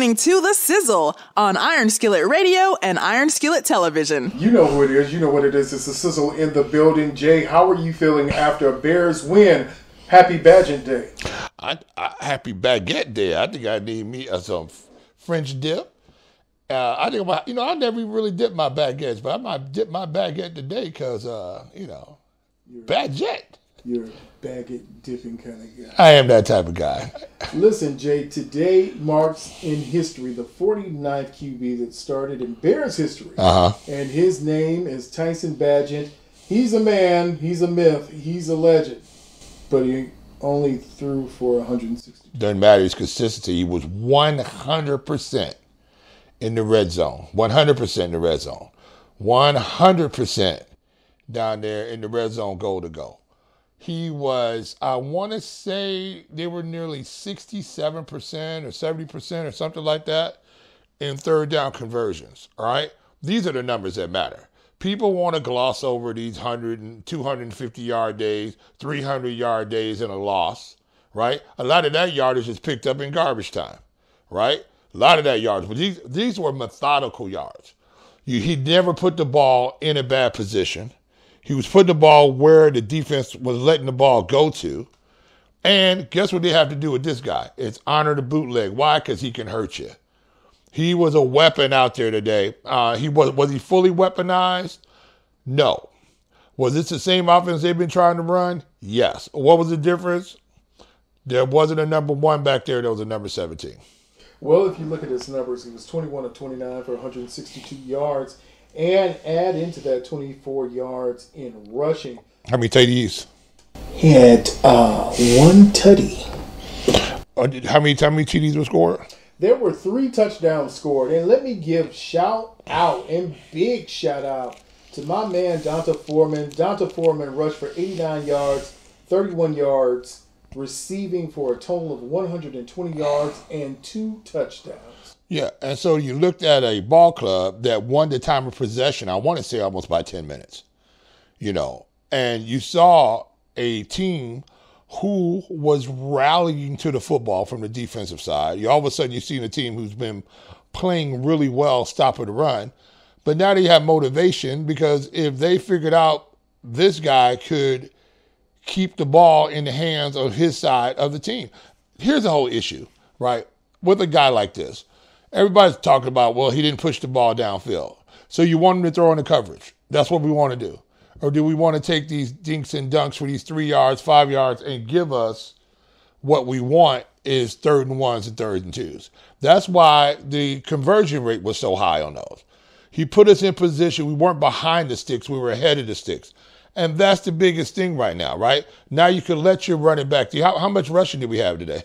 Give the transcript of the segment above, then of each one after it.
listening to The Sizzle on Iron Skillet Radio and Iron Skillet Television. You know who it is. You know what it is. It's The Sizzle in the building. Jay, how are you feeling after a Bears win? Happy Bagent Day. Happy Baguette Day. I think I need me some French dip. I think about, I never really dip my baguettes, but I might dip my baguette today because, baguette. You're a baguette dipping kind of guy. I am that type of guy. Listen, Jay, today marks in history the 49th QB that started in Bears history. And his name is TYSON BAGENT. He's a man, he's a myth, he's a legend. But he only threw for 160. Doesn't matter his consistency. He was 100% in the red zone. 100% in the red zone. 100% down there in the red zone goal to go. He was, I want to say they were nearly 67% or 70% or something like that in third down conversions, all right? These are the numbers that matter. People want to gloss over these 100 and 250-yard days, 300-yard days in a loss, right? A lot of that yardage is picked up in garbage time, right? A lot of that yardage. But these were methodical yards. He never put the ball in a bad position. He was putting the ball where the defense was letting the ball go to. And guess what they have to do with this guy? It's honor the bootleg. Why? Because he can hurt you. He was a weapon out there today. Was he fully weaponized? No. Was this the same offense they've been trying to run? Yes. What was the difference? There wasn't a number 1 back there. There was a number 17. Well, if you look at his numbers, he was 21 of 29 for 162 yards. And add into that 24 yards in rushing. How many TDs? He had 1 tutty. How many TDs were scored? There were 3 touchdowns scored. And let me give shout out and big shout out to my man D'Onta Foreman. D'Onta Foreman rushed for 89 yards, 31 yards, receiving for a total of 120 yards and 2 touchdowns. Yeah, and so you looked at a ball club that won the time of possession, I want to say almost by 10 minutes, and you saw a team who was rallying to the football from the defensive side. All of a sudden, you've seen a team who's been playing really well, stopping the run, but now they have motivation because if they figured out this guy could keep the ball in the hands of his side of the team. Here's the whole issue, right, with a guy like this. Everybody's talking about, well, he didn't push the ball downfield. So you want him to throw in the coverage. That's what we want to do. Or do we want to take these dinks and dunks for these 3 yards, 5 yards, and give us what we want is 3rd and 1s and 3rd and 2s. That's why the conversion rate was so high on those. He put us in position. We weren't behind the sticks. We were ahead of the sticks. And that's the biggest thing right now, right? Now you can let your running back. How much rushing did we have today?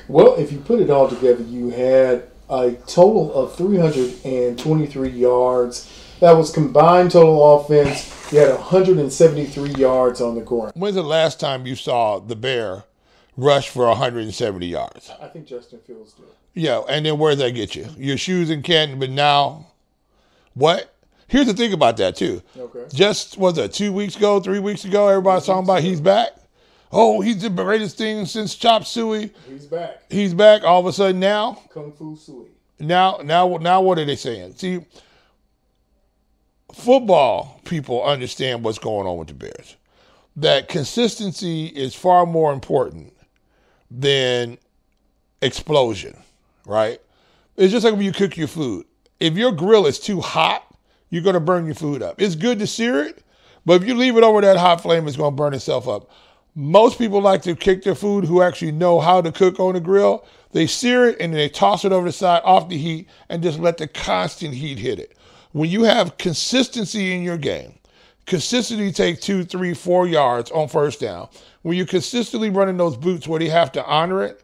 Well, if you put it all together, you had a total of 323 yards. That was combined total offense. You had 173 yards on the ground. When's the last time you saw the Bear rush for 170 yards? I think Justin Fields did. Yeah, and then where does that get you? Your shoes in Canton, but now what? Here's the thing about that, too. Okay. Just, 2 weeks ago, 3 weeks ago, everybody's talking about he's back. Oh, he's the greatest thing since Chop Suey. He's back. He's back. All of a sudden now. Kung Fu Suey. Now, what are they saying? See, football people understand what's going on with the Bears. That consistency is far more important than explosion, right? It's just like when you cook your food. If your grill is too hot, you're going to burn your food up. It's good to sear it, but if you leave it over that hot flame, it's going to burn itself up. Most people like to cook their food who actually know how to cook on the grill. They sear it and then they toss it over the side off the heat and just let the constant heat hit it. When you have consistency in your game, consistency takes 2, 3, 4 yards on first down. When you're consistently running those boots where they have to honor it,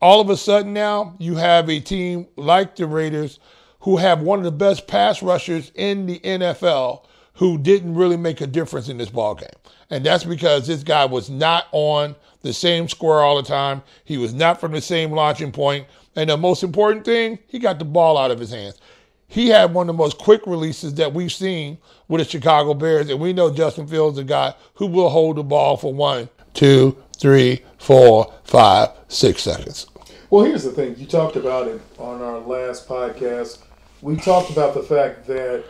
all of a sudden now you have a team like the Raiders who have one of the best pass rushers in the NFL who didn't really make a difference in this ball game. And that's because this guy was not on the same square all the time. He was not from the same launching point. And the most important thing, he got the ball out of his hands. He had one of the most quick releases that we've seen with the Chicago Bears. And we know Justin Fields is a guy who will hold the ball for 1, 2, 3, 4, 5, 6 seconds. Well, here's the thing. You talked about it on our last podcast. We talked about the fact that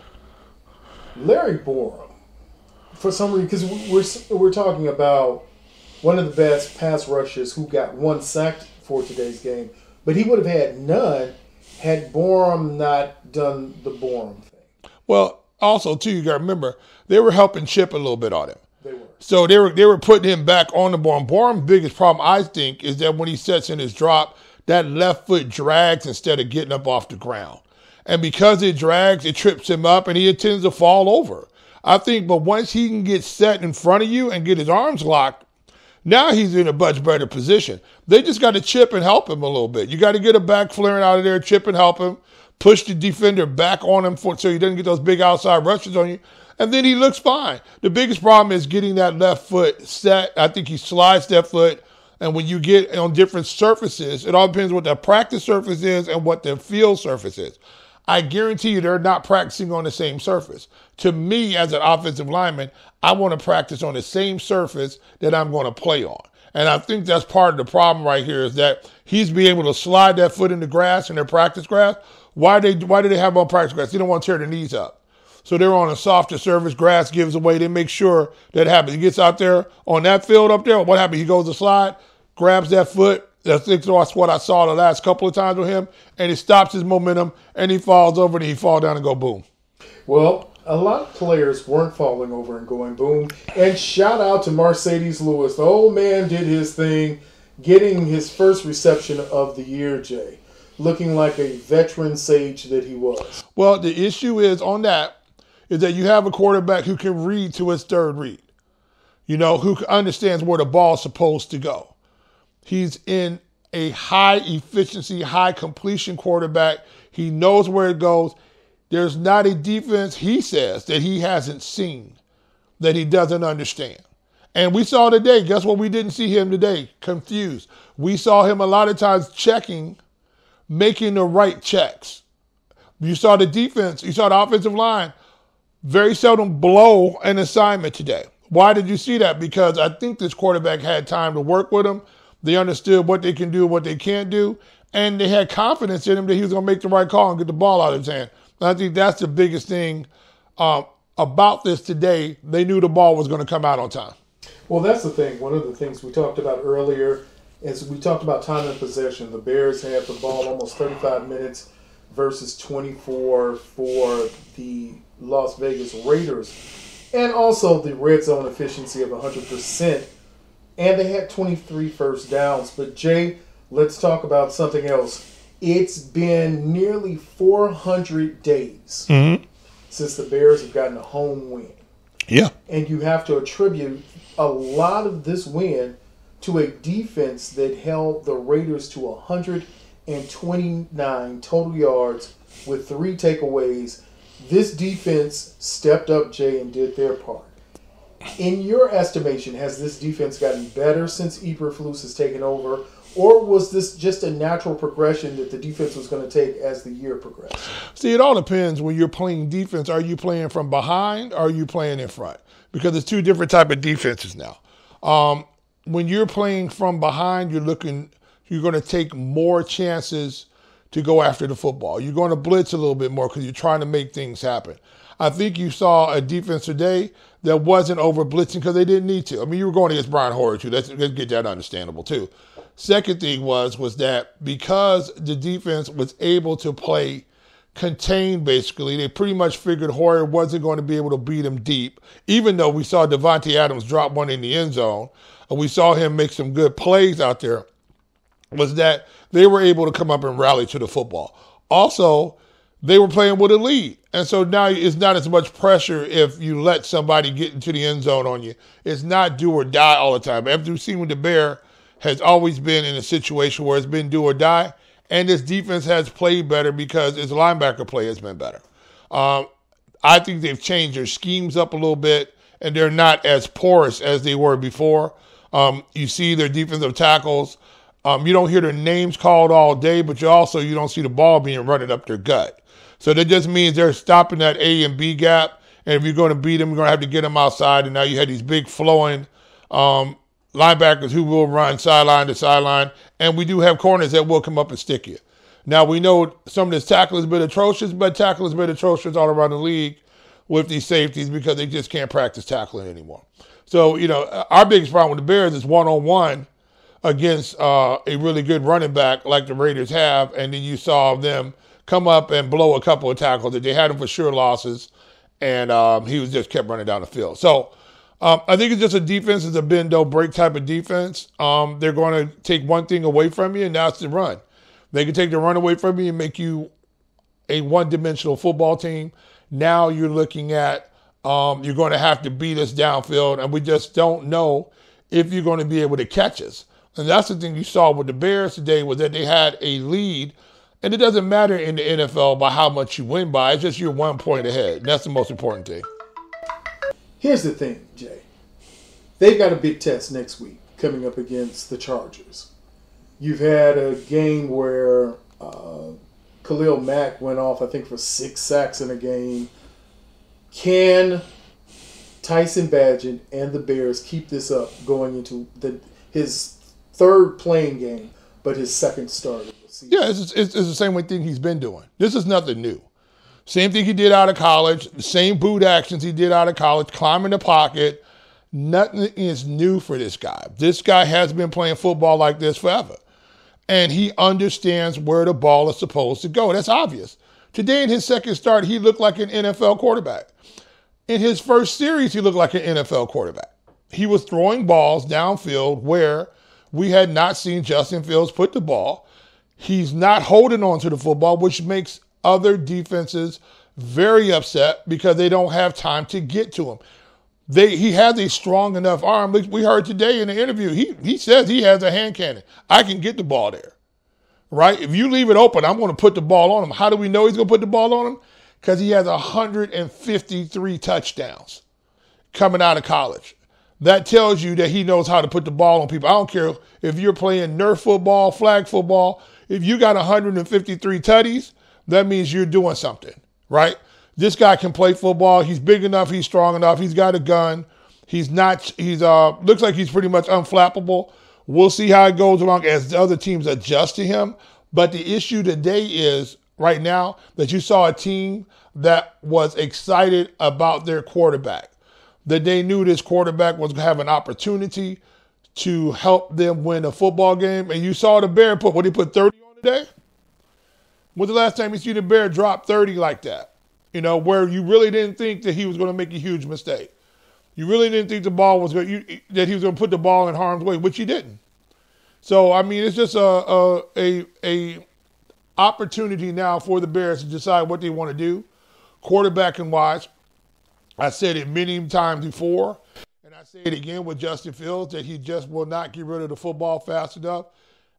Larry Borum, for some reason, because we're talking about one of the best pass rushers who got 1 sack for today's game, but he would have had none had Borum not done the Borum thing. Well, also, too, you got to remember, they were helping Chip a little bit on him. They were. So they were putting him back on the Borum. Borum's biggest problem, I think, is that when he sets in his drop, that left foot drags instead of getting up off the ground. And because it drags, it trips him up, and he tends to fall over. I think, but once he can get set in front of you and get his arms locked, now he's in a much better position. They just got to chip and help him a little bit. You got to get a back flaring out of there, chip and help him, push the defender back on him so he doesn't get those big outside rushes on you, and then he looks fine. The biggest problem is getting that left foot set. I think he slides that foot, and when you get on different surfaces, it all depends what the practice surface is and what the field surface is. I guarantee you they're not practicing on the same surface. To me, as an offensive lineman, I want to practice on the same surface that I'm going to play on. And I think that's part of the problem right here is that he's being able to slide that foot in the grass, in their practice grass. Why do they have him on practice grass? They don't want to tear their knees up. So they're on a softer surface. Grass gives away. They make sure that happens. He gets out there on that field up there. What happens? He goes to slide, grabs that foot. That's what I saw the last couple of times with him, and it stops his momentum, and he falls over, and he falls down and go boom. Well, a lot of players weren't falling over and going boom. And shout out to Mercedes Lewis. The old man did his thing, getting his first reception of the year, Jay. Looking like a veteran sage that he was. Well, the issue is on that is that you have a quarterback who can read to his third read, who understands where the ball's supposed to go. He's in a high efficiency, high completion quarterback. He knows where it goes. There's not a defense, he says, that he hasn't seen, that he doesn't understand. And we saw today, guess what? We didn't see him today, confused. We saw him a lot of times checking, making the right checks. You saw the defense, you saw the offensive line very seldom blow an assignment today. Why did you see that? Because I think this quarterback had time to work with him. They understood what they can do, what they can't do, and they had confidence in him that he was going to make the right call and get the ball out of his hand. And I think that's the biggest thing about this today. They knew the ball was going to come out on time. Well, that's the thing. One of the things we talked about earlier is we talked about time and possession. The Bears had the ball almost 35 minutes versus 24 for the Las Vegas Raiders. And also the red zone efficiency of 100%. And they had 23 first downs. But, Jay, let's talk about something else. It's been nearly 400 days since the Bears have gotten a home win. Yeah. And you have to attribute a lot of this win to a defense that held the Raiders to 129 total yards with 3 takeaways. This defense stepped up, Jay, and did their part. In your estimation, has this defense gotten better since Eberflus has taken over, or was this just a natural progression that the defense was going to take as the year progressed? See, it all depends when you're playing defense. Are you playing from behind or are you playing in front? Because there's 2 different type of defenses now. When you're playing from behind, you're going to take more chances to go after the football. You're going to blitz a little bit more because you're trying to make things happen. I think you saw a defense today that wasn't over blitzing because they didn't need to. I mean, you were going against Brian Hoyer too. Let's get that understandable too. Second thing was that because the defense was able to play contained, basically, they pretty much figured Hoyer wasn't going to be able to beat him deep, even though we saw Devontae Adams drop one in the end zone, and we saw him make some good plays out there, was that they were able to come up and rally to the football. Also, they were playing with a lead. And so now it's not as much pressure if you let somebody get into the end zone on you. It's not do or die all the time. After we've seen with the Bear has always been in a situation where it's been do or die, and this defense has played better because its linebacker play has been better. I think they've changed their schemes up a little bit, and they're not as porous as they were before. You see their defensive tackles. You don't hear their names called all day, but you don't see the ball being running up their gut. So that just means they're stopping that A and B gap. And if you're going to beat them, you're going to have to get them outside. And now you had these big flowing linebackers who will run sideline to sideline, and we do have corners that will come up and stick you. Now, we know some of this tackle has been atrocious, but tackle has been atrocious all around the league with these safeties because they just can't practice tackling anymore. So, our biggest problem with the Bears is one-on-one against a really good running back like the Raiders have, and then you saw them come up and blow a couple of tackles that they had him for sure losses, and he was just kept running down the field. So I think it's just a defense. It's a bend-don't-break type of defense. They're going to take one thing away from you, and that's the run. They can take the run away from you and make you a one-dimensional football team. Now you're looking at you're going to have to beat us downfield, and we just don't know if you're going to be able to catch us. And that's the thing you saw with the Bears today, was that they had a lead. And it doesn't matter in the NFL by how much you win by. It's just you're 1 point ahead. And that's the most important thing. Here's the thing, Jay. They've got a big test next week coming up against the Chargers. You've had a game where Khalil Mack went off, I think, for 6 sacks in a game. Can TYSON BAGENT and the Bears keep this up going into his third playing game, but his second start of the season? Yeah, it's the same thing he's been doing. This is nothing new. Same thing he did out of college, the same boot actions he did out of college, climbing the pocket. Nothing is new for this guy. This guy has been playing football like this forever. And he understands where the ball is supposed to go. That's obvious. Today in his second start, he looked like an NFL quarterback. In his first series, he looked like an NFL quarterback. He was throwing balls downfield where we had not seen Justin Fields put the ball. He's not holding on to the football, which makes other defenses very upset because they don't have time to get to him. He has a strong enough arm. We heard today in the interview, he says he has a hand cannon. I can get the ball there, right? If you leave it open, I'm going to put the ball on him. How do we know he's going to put the ball on him? Because he has 153 touchdowns coming out of college. That tells you that he knows how to put the ball on people. I don't care if you're playing Nerf football, flag football. If you got 153 tutties, that means you're doing something, right? This guy can play football. He's big enough. He's strong enough. He's got a gun. Looks like he's pretty much unflappable. We'll see how it goes along as the other teams adjust to him. But the issue today is right now that you saw a team that was excited about their quarterback, that they knew this quarterback was going to have an opportunity to help them win a football game. And you saw the Bear put 30 on today? When's the last time you see the Bear drop 30 like that? Where you really didn't think that he was going to make a huge mistake. You really didn't think that he was going to put the ball in harm's way, which he didn't. So, I mean, it's just a opportunity now for the Bears to decide what they want to do, quarterbacking wise. I said it many times before, and I say it again with Justin Fields, that he just will not get rid of the football fast enough.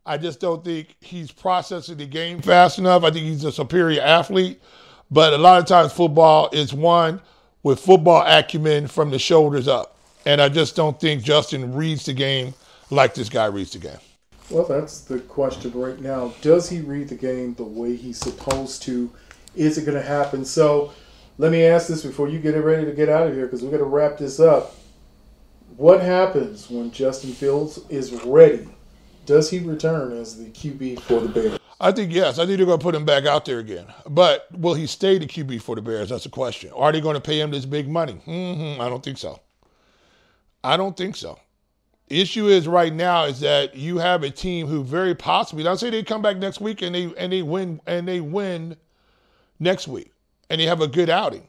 I just don't think he's processing the game fast enough. I think he's a superior athlete. But a lot of times football is won with football acumen from the shoulders up. And I just don't think Justin reads the game like this guy reads the game. Well, that's the question right now. Does he read the game the way he's supposed to? Is it going to happen? So let me ask this before you get ready to get out of here, because we're going to wrap this up. What happens when Justin Fields is ready? Does he return as the QB for the Bears? I think yes. I think they're going to put him back out there again. But will he stay the QB for the Bears? That's a question. Are they going to pay him this big money? I don't think so. The issue is right now is that you have a team who very possibly, I'll say they come back next week and they win next week and they have a good outing,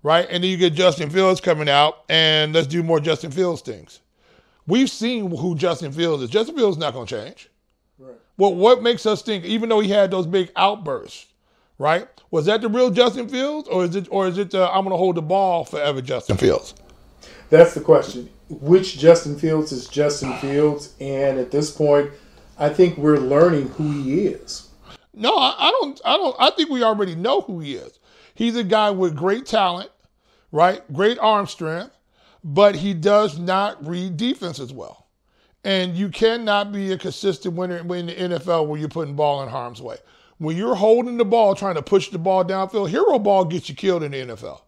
right? And then you get Justin Fields coming out and let's do more Justin Fields things. We've seen who Justin Fields is. Justin Fields is not going to change. Right. Well, what makes us think, even though he had those big outbursts, right? Was that the real Justin Fields, or is it the I'm going to hold the ball forever Justin Fields? That's the question. Which Justin Fields is Justin Fields? And at this point, I think we're learning who he is. No, I don't. I think we already know who he is. He's a guy with great talent, right? Great arm strength, but he does not read defenses well. And you cannot be a consistent winner in the NFL where you're putting ball in harm's way. When you're holding the ball, trying to push the ball downfield, hero ball gets you killed in the NFL,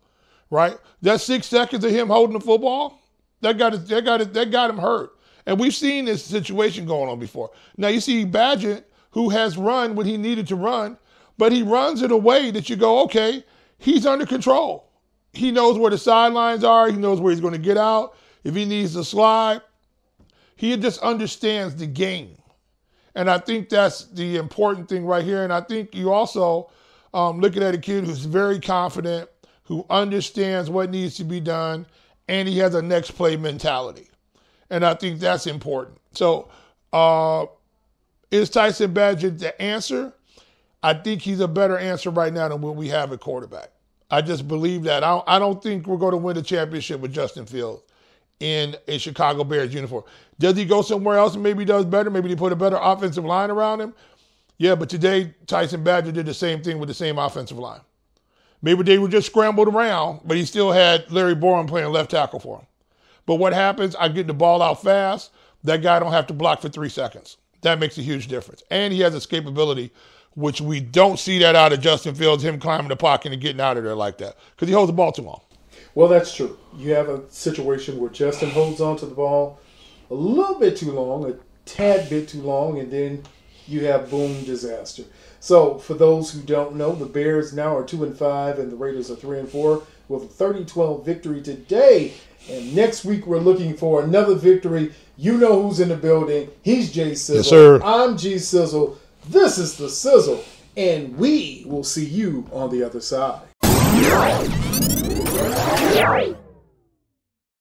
right? That 6 seconds of him holding the football, that got him hurt. And we've seen this situation going on before. Now you see Bagent, who has run when he needed to run, but he runs in a way that you go, okay, he's under control. He knows where the sidelines are. He knows where he's going to get out. If he needs to slide, he just understands the game. And I think that's the important thing right here. And I think you also looking at a kid who's very confident, who understands what needs to be done, and he has a next play mentality. And I think that's important. So is Tyson Bagent the answer? I think he's a better answer right now than what we have at quarterback. I just believe that. I don't think we're going to win the championship with Justin Fields in a Chicago Bears uniform. Does he go somewhere else and maybe does better? Maybe they put a better offensive line around him? Yeah, but today Tyson Bagent did the same thing with the same offensive line. Maybe they were just scrambled around, but he still had Larry Borum playing left tackle for him. But what happens, I get the ball out fast, that guy don't have to block for 3 seconds. That makes a huge difference. And he has escapability, which we don't see that out of Justin Fields, him climbing the pocket and getting out of there like that, because he holds the ball too long. Well, that's true. You have a situation where Justin holds on to the ball a little bit too long, a tad bit too long, and then you have boom, disaster. So for those who don't know, the Bears now are 2-5 and the Raiders are 3-4 with a 30-12 victory today. And next week we're looking for another victory. You know who's in the building. He's Jay Sizzle. Yes, sir. I'm G Sizzle. This is the Sizzle, and we will see you on the other side.